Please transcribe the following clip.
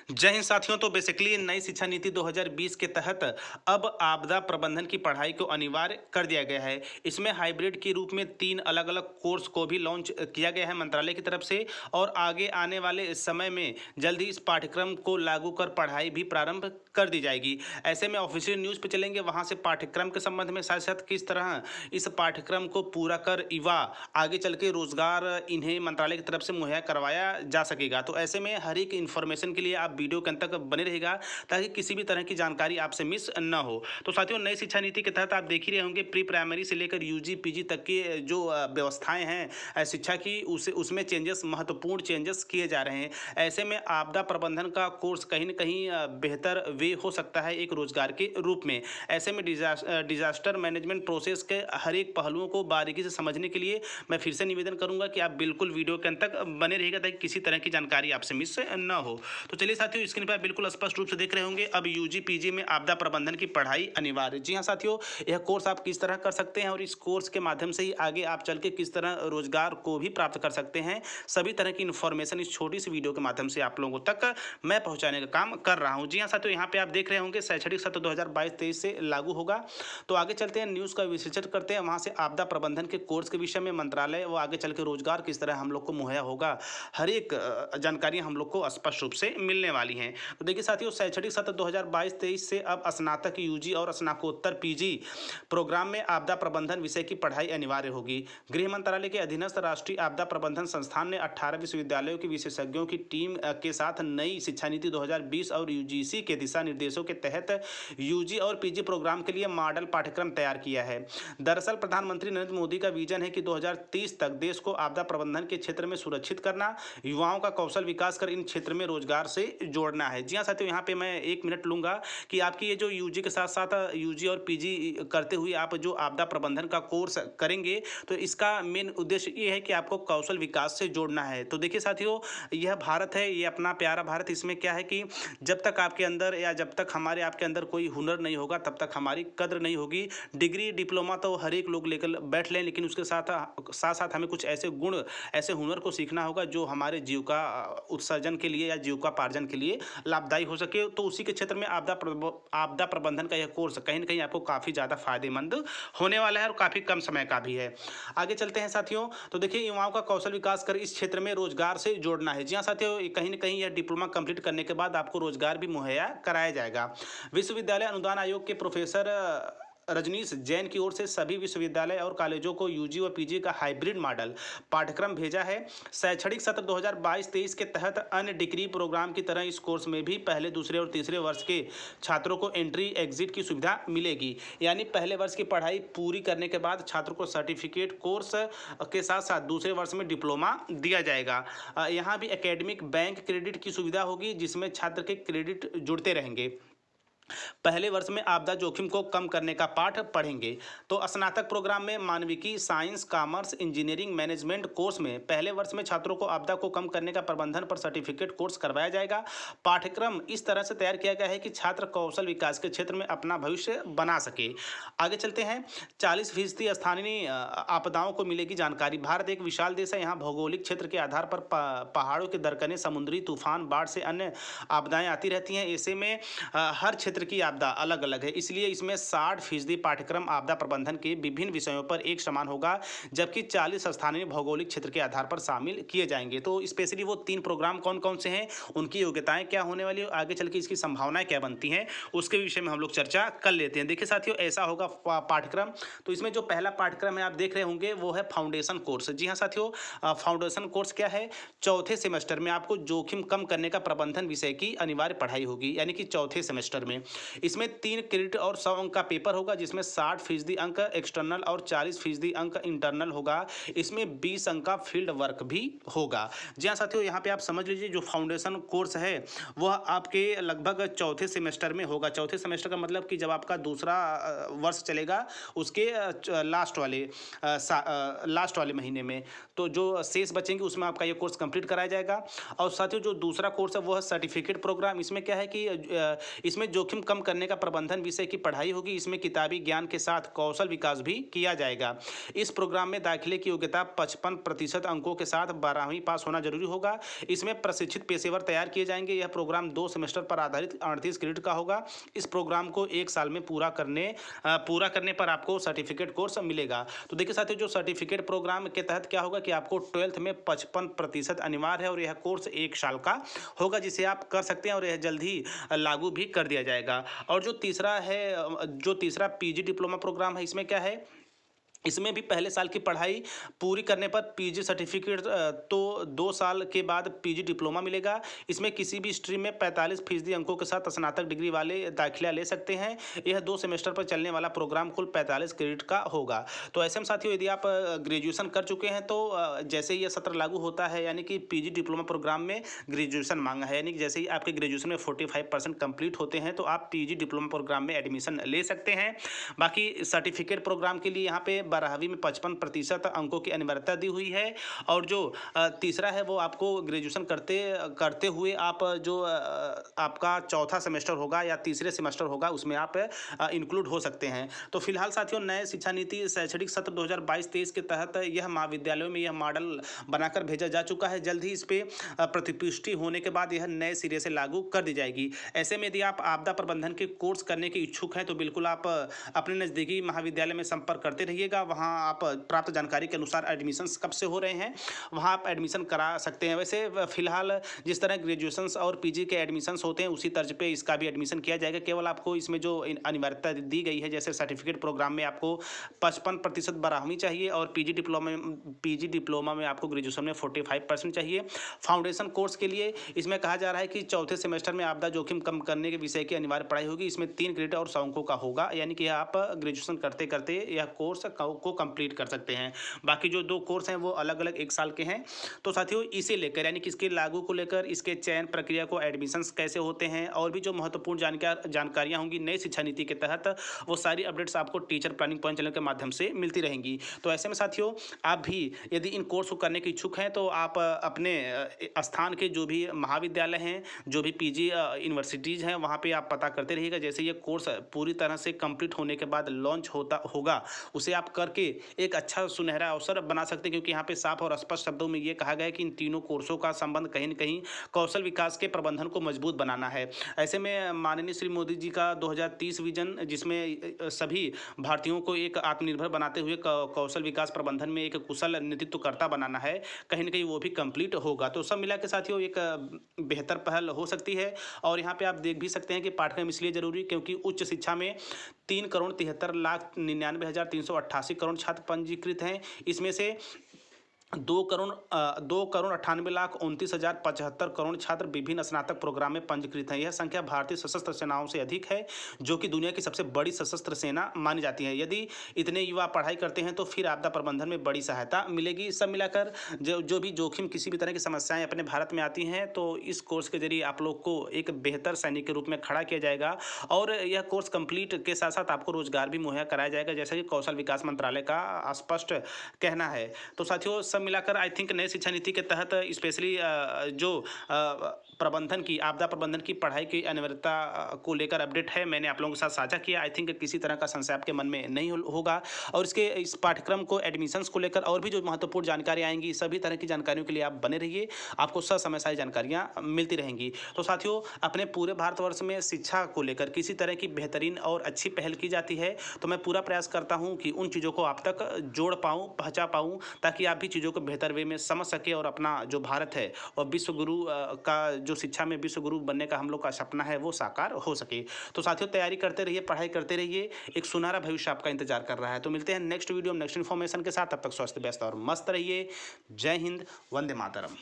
जय हिंद साथियों। तो बेसिकली नई शिक्षा नीति 2020 के तहत अब आपदा प्रबंधन की पढ़ाई को अनिवार्य कर दिया गया है। इसमें हाइब्रिड के रूप में 3 अलग-अलग कोर्स को भी लॉन्च किया गया है मंत्रालय की तरफ से, और आगे आने वाले समय में जल्द ही इस पाठ्यक्रम को लागू कर पढ़ाई भी प्रारंभ कर दी जाएगी। ऐसे में ऑफिशियल न्यूज़ पे चलेंगे, वहाँ से पाठ्यक्रम के संबंध में साथ-साथ किस तरह इस पाठ्यक्रम को पूरा कर युवा आगे चल के रोजगार इन्हें मंत्रालय की तरफ से मुहैया करवाया जा सकेगा। तो ऐसे में हर एक इन्फॉर्मेशन के लिए आप वीडियो के अंत तक बने रहेगा, ताकि किसी भी तरह की जानकारी आपसे मिस न हो। तो साथियों, नई शिक्षा नीति के तहत आप देख ही रहे होंगे, प्री प्राइमरी से लेकर यूजी पीजी तक की जो व्यवस्थाएं हैं शिक्षा की, उसमें चेंजेस, महत्वपूर्ण चेंजेस किए जा रहे हैं। ऐसे में आपदा प्रबंधन का कोर्स कहीं न कहीं बेहतर वे हो सकता है एक रोजगार के रूप में। ऐसे में डिजास्टर मैनेजमेंट प्रोसेस के हर एक पहलुओं को बारीकी से समझने के लिए मैं फिर से निवेदन करूंगा कि आप बिल्कुल वीडियो के अंत तक बने रहिएगा, ताकि किसी तरह की जानकारी आपसे मिस न हो। तो चलिए साथियों, स्क्रीन पर बिल्कुल स्पष्ट रूप से देख रहे होंगे, अब यूजी पीजी में आपदा प्रबंधन की पढ़ाई अनिवार्य। जी हाँ साथियों, यह कोर्स आप किस तरह कर सकते हैं और इस कोर्स के माध्यम से ही आगे आप चल के किस तरह रोजगार को भी प्राप्त कर सकते हैं, सभी तरह की इन्फॉर्मेशन इस छोटी सी वीडियो के माध्यम से आप लोगों तक मैं पहुंचाने का काम कर रहा हूं। जी हाँ साथियों, यहाँ पे आप देख रहे होंगे शैक्षणिक सत्र 2022-23 से लागू होगा। तो आगे चलते हैं, न्यूज़ का विश्लेषण करते हैं, वहाँ से आपदा प्रबंधन के कोर्स के विषय में मंत्रालय वो आगे चल के रोजगार किस तरह हम लोग को मुहैया होगा, हर एक जानकारियाँ हम लोग को स्पष्ट रूप से मिलने वाली हैं। तो देखिए साथियों, शैक्षणिक सत्र 2022-23 से अब स्नातक यूजी और स्नातकोत्तर पीजी प्रोग्राम में आपदा प्रबंधन विषय की पढ़ाई अनिवार्य होगी। गृह मंत्रालय के अधीनस्थ राष्ट्रीय आपदा प्रबंधन संस्थान ने 18 विश्वविद्यालयों के विशेषज्ञों की टीम के साथ नई शिक्षा नीति 2020 और यूजीसी के दिशा निर्देशों के तहत यूजी और पीजी प्रोग्राम के लिए मॉडल पाठ्यक्रम तैयार किया है। दरअसल प्रधानमंत्री नरेंद्र मोदी का विजन है कि 2030 तक देश को आपदा प्रबंधन के क्षेत्र में सुरक्षित करना, युवाओं का कौशल विकास कर इन क्षेत्र में रोजगार से जोड़ना है। जी हाँ साथियों, यहाँ पे मैं 1 मिनट लूंगा कि आपकी ये जो यूजी के साथ साथ यूजी और पीजी करते हुए आप जो आपदा प्रबंधन का कोर्स करेंगे, तो इसका मेन उद्देश्य ये है कि आपको कौशल विकास से जोड़ना है। तो देखिए साथियों, यह भारत है, ये अपना प्यारा भारत, इसमें क्या है कि जब तक आपके अंदर या जब तक हमारे आपके अंदर कोई हुनर नहीं होगा, तब तक हमारी कद्र नहीं होगी। डिग्री डिप्लोमा तो हर एक लोग लेकर बैठ लें, लेकिन उसके साथ साथ साथ हमें कुछ ऐसे गुण, ऐसे हुनर को सीखना होगा जो हमारे जीविका उत्सर्जन के लिए या जीविकोपार्जन के लिए लाभदायी हो सके। तो उसी के क्षेत्र में आपदा प्रबंधन का यह कोर्स कहीं ना कहीं आपको काफ़ी ज़्यादा फायदेमंद होने वाला है और काफ़ी कम समय का भी है। आगे चलते हैं साथियों, तो देखिए, युवाओं का कौशल विकास कर इस क्षेत्र में रोजगार से जोड़ना है। जी हाँ साथियों, कहीं ना कहीं यह डिप्लोमा कंप्लीट करने के बाद आपको रोजगार भी मुहैया कराया जाएगा। विश्वविद्यालय अनुदान आयोग के प्रोफेसर रजनीश जैन की ओर से सभी विश्वविद्यालय और कॉलेजों को यूजी और पीजी का हाइब्रिड मॉडल पाठ्यक्रम भेजा है। शैक्षणिक सत्र 2022-23 के तहत अन्य डिग्री प्रोग्राम की तरह इस कोर्स में भी पहले, दूसरे और तीसरे वर्ष के छात्रों को एंट्री एग्जिट की सुविधा मिलेगी। यानी पहले वर्ष की पढ़ाई पूरी करने के बाद छात्र को सर्टिफिकेट कोर्स के साथ साथ दूसरे वर्ष में डिप्लोमा दिया जाएगा। यहाँ भी एकेडमिक बैंक क्रेडिट की सुविधा होगी, जिसमें छात्र के क्रेडिट जुड़ते रहेंगे। पहले वर्ष में आपदा जोखिम को कम करने का पाठ पढ़ेंगे। तो स्नातक प्रोग्राम में मानविकी, science, commerce, engineering, management course में पहले वर्ष में छात्रों को आपदा को कम करने का प्रबंधन पर सर्टिफिकेट कोर्स करवाया जाएगा। पाठ्यक्रम इस तरह से तैयार किया गया है कि छात्र कौशल विकास के क्षेत्र में अपना भविष्य बना सके। आगे चलते हैं, 40% स्थानीय आपदाओं को मिलेगी जानकारी। भारत एक विशाल देश है, यहाँ भौगोलिक क्षेत्र के आधार पर पहाड़ों के दरकने, समुद्री तूफान, बाढ़ से अन्य आपदाएं आती रहती हैं। ऐसे में हर क्षेत्र की आपदा अलग अलग है, इसलिए इसमें 60% पाठ्यक्रम आपदा प्रबंधन के विभिन्न विषयों पर एक समान होगा, जबकि 40 स्थानीय भौगोलिक क्षेत्र के आधार पर शामिल किए जाएंगे। तो स्पेशली वो 3 प्रोग्राम कौन कौन से हैं, उनकी योग्यताएं क्या होने वाली है, आगे चल के इसकी संभावनाएं क्या बनती हैं, उसके विषय में हम लोग चर्चा कर लेते हैं। देखिए साथियों, ऐसा होगा पाठ्यक्रम। तो इसमें जो पहला पाठ्यक्रम है आप देख रहे होंगे, वो है फाउंडेशन कोर्स। जी हाँ साथियों, फाउंडेशन कोर्स क्या है, चौथे सेमेस्टर में आपको जोखिम कम करने का प्रबंधन विषय की अनिवार्य पढ़ाई होगी, यानी कि चौथे सेमेस्टर में। इसमें 3 क्रेडिट और 100 अंक का पेपर होगा, जिसमें 60% अंक एक्सटर्नल और 40% अंक इंटरनल होगा। इसमें 20 अंक का फील्ड वर्क भी होगा। जी हाँ साथियों, यहाँ पे आप समझ लीजिए, जो फाउंडेशन कोर्स है वह आपके लगभग चौथे सेमेस्टर में होगा। चौथे सेमेस्टर का मतलब कि जब आपका दूसरा वर्ष चलेगा, उसके लास्ट वाले महीने में, तो जो शेष बचेंगे उसमें आपका ये कोर्स कंप्लीट कराया जाएगा। और साथियों, जो दूसरा कोर्स है वो है सर्टिफिकेट प्रोग्राम। इसमें क्या है कि इसमें जोखिम जोखिम कम करने का प्रबंधन विषय की पढ़ाई होगी। इसमें किताबी ज्ञान के साथ कौशल विकास भी किया जाएगा। इस प्रोग्राम में दाखिले की योग्यता 55% अंकों के साथ 12वीं पास होना जरूरी होगा। इसमें प्रशिक्षित पेशेवर तैयार किए जाएंगे। यह प्रोग्राम 2 सेमेस्टर पर आधारित 38 क्रेडिट का होगा। इस प्रोग्राम को 1 साल में पूरा करने पर आपको सर्टिफिकेट कोर्स मिलेगा। तो देखिए साथियों, जो सर्टिफिकेट प्रोग्राम के तहत क्या होगा कि आपको 12th में 55% अनिवार्य है और यह कोर्स 1 साल का होगा, जिसे आप कर सकते हैं और यह जल्द ही लागू भी कर दिया जाएगा। और जो तीसरा पीजी डिप्लोमा प्रोग्राम है, इसमें क्या है, इसमें भी पहले साल की पढ़ाई पूरी करने पर पीजी सर्टिफिकेट तो 2 साल के बाद पीजी डिप्लोमा मिलेगा। इसमें किसी भी स्ट्रीम में 45% अंकों के साथ स्नातक डिग्री वाले दाखिला ले सकते हैं। यह 2 सेमेस्टर पर चलने वाला प्रोग्राम कुल 45 क्रेडिट का होगा। तो ऐसे में साथियों, यदि आप ग्रेजुएशन कर चुके हैं तो जैसे ही यह सत्र लागू होता है, यानी कि पीजी डिप्लोमा प्रोग्राम में ग्रेजुएशन मांगा है, यानी कि जैसे ही आपके ग्रेजुएशन में 45% कंप्लीट होते हैं तो आप पीजी डिप्लोमा प्रोग्राम में एडमिशन ले सकते हैं। बाकी सर्टिफिकेट प्रोग्राम के लिए यहाँ पे 12वीं में 55% अंकों की अनिवार्यता दी हुई है। और जो तीसरा है वो आपको ग्रेजुएशन करते हुए आप जो आपका चौथा सेमेस्टर होगा या तीसरे सेमेस्टर होगा, उसमें आप इंक्लूड हो सकते हैं। तो फिलहाल साथियों, नए शिक्षा नीति शैक्षणिक सत्र 2022-23 के तहत यह महाविद्यालयों में यह मॉडल बनाकर भेजा जा चुका है। जल्द ही इस पे प्रतिपुष्टि होने के बाद यह नए सिरे से लागू कर दी जाएगी। ऐसे में यदि आप आपदा प्रबंधन के कोर्स करने के इच्छुक हैं तो बिल्कुल आप अपने नज़दीकी महाविद्यालय में संपर्क करते रहिएगा। वहाँ आप प्राप्त जानकारी के अनुसार एडमिशन्स कब से हो रहे हैं, वहाँ आप एडमिशन करा सकते हैं। वैसे फिलहाल जिस तरह ग्रेजुएशंस और पीजी के एडमिशन्स होते हैं, उसी तर्ज पे इसका भी एडमिशन किया जाएगा। केवल आपको इसमें जो अनिवार्यता दी गई है, जैसे सर्टिफिकेट प्रोग्राम में आपको 55% 12वीं चाहिए और पीजी डिप्लोमा में आपको ग्रेजुएशन में 45% चाहिए। फाउंडेशन कोर्स के लिए इसमें कहा जा रहा है कि चौथे सेमेस्टर में आपदा जोखिम कम करने के विषय की अनिवार्य पढ़ाई होगी। इसमें 3 क्रेडिट और 100 अंकों का होगा, यानी कि आप ग्रेजुएशन करते करते यह कोर्स को कंप्लीट कर सकते हैं। बाकी जो 2 कोर्स हैं वो अलग अलग 1 साल के हैं। तो साथियों, इसे लेकर यानी कि इसके लागू को लेकर, इसके चयन प्रक्रिया को, एडमिशन्स कैसे होते हैं और भी जो महत्वपूर्ण जानकारियां होंगी नई शिक्षा नीति के तहत, वो सारी अपडेट्स आपको टीचर प्लानिंग पॉइंट चैनल के माध्यम से मिलती रहेंगी। तो ऐसे में साथियों, आप भी यदि इन कोर्स को करने के इच्छुक हैं तो आप अपने स्थान के जो भी महाविद्यालय हैं, जो भी पीजी यूनिवर्सिटीज़ हैं, वहाँ पर आप पता करते रहिएगा। जैसे ये कोर्स पूरी तरह से कंप्लीट होने के बाद लॉन्च होगा, उसे आप करके एक अच्छा सुनहरा अवसर बना सकते हैं, क्योंकि यहाँ पे साफ और स्पष्ट शब्दों में ये कहा गया है कि इन तीनों कोर्सों का संबंध कहीं न कहीं कौशल विकास के प्रबंधन को मजबूत बनाना है। ऐसे में माननीय श्री मोदी जी का 2030 विजन, जिसमें सभी भारतीयों को एक आत्मनिर्भर बनाते हुए कौशल विकास प्रबंधन में एक कुशल नेतृत्वकर्ता बनाना है, कहीं न कहीं वो भी कंप्लीट होगा। तो सब मिला के साथियों एक बेहतर पहल हो सकती है। और यहाँ पे आप देख भी सकते हैं कि पाठ्यक्रम इसलिए जरूरी, क्योंकि उच्च शिक्षा में 3,73,99,388 करोड़ छात्र पंजीकृत हैं। इसमें से 2,98,29,29,75 करोड़ छात्र विभिन्न स्नातक प्रोग्राम में पंजीकृत हैं। यह संख्या भारतीय सशस्त्र सेनाओं से अधिक है, जो कि दुनिया की सबसे बड़ी सशस्त्र सेना मानी जाती है। यदि इतने युवा पढ़ाई करते हैं तो फिर आपदा प्रबंधन में बड़ी सहायता मिलेगी। सब मिलाकर जो भी जोखिम, किसी भी तरह की समस्याएं अपने भारत में आती हैं, तो इस कोर्स के जरिए आप लोग को एक बेहतर सैनिक के रूप में खड़ा किया जाएगा। और यह कोर्स कंप्लीट के साथ साथ आपको रोजगार भी मुहैया कराया जाएगा, जैसा कि कौशल विकास मंत्रालय का स्पष्ट कहना है। तो साथियों, सब मिलाकर आई थिंक नई शिक्षा नीति के तहत स्पेशली जो प्रबंधन की, आपदा प्रबंधन की पढ़ाई की अनिवार्यता को लेकर अपडेट है, मैंने आप लोगों के साथ साझा किया। आई थिंक किसी तरह का संशय आपके मन में नहीं होगा। और इस पाठ्यक्रम को, एडमिशन्स को लेकर और भी जो महत्वपूर्ण जानकारी आएंगी, सभी तरह की जानकारियों के लिए आप बने रहिए, आपको समय सारी जानकारियाँ मिलती रहेंगी। तो साथियों, अपने पूरे भारतवर्ष में शिक्षा को लेकर किसी तरह की बेहतरीन और अच्छी पहल की जाती है, तो मैं पूरा प्रयास करता हूँ कि उन चीज़ों को आप तक जोड़ पाऊँ, पहुँचा पाऊँ, ताकि आप भी चीज़ों को बेहतर वे में समझ सके और अपना जो भारत है और विश्व गुरु का जो शिक्षा में विश्व गुरु बनने का हम लोग का सपना है, वो साकार हो सके। तो साथियों, तैयारी करते रहिए, पढ़ाई करते रहिए, एक सुनहरा भविष्य आपका इंतजार कर रहा है। तो मिलते हैं नेक्स्ट वीडियो में नेक्स्ट इन्फॉर्मेशन के साथ। तब तक स्वस्थ, व्यस्त और मस्त रहिए। जय हिंद, वंदे मातरम।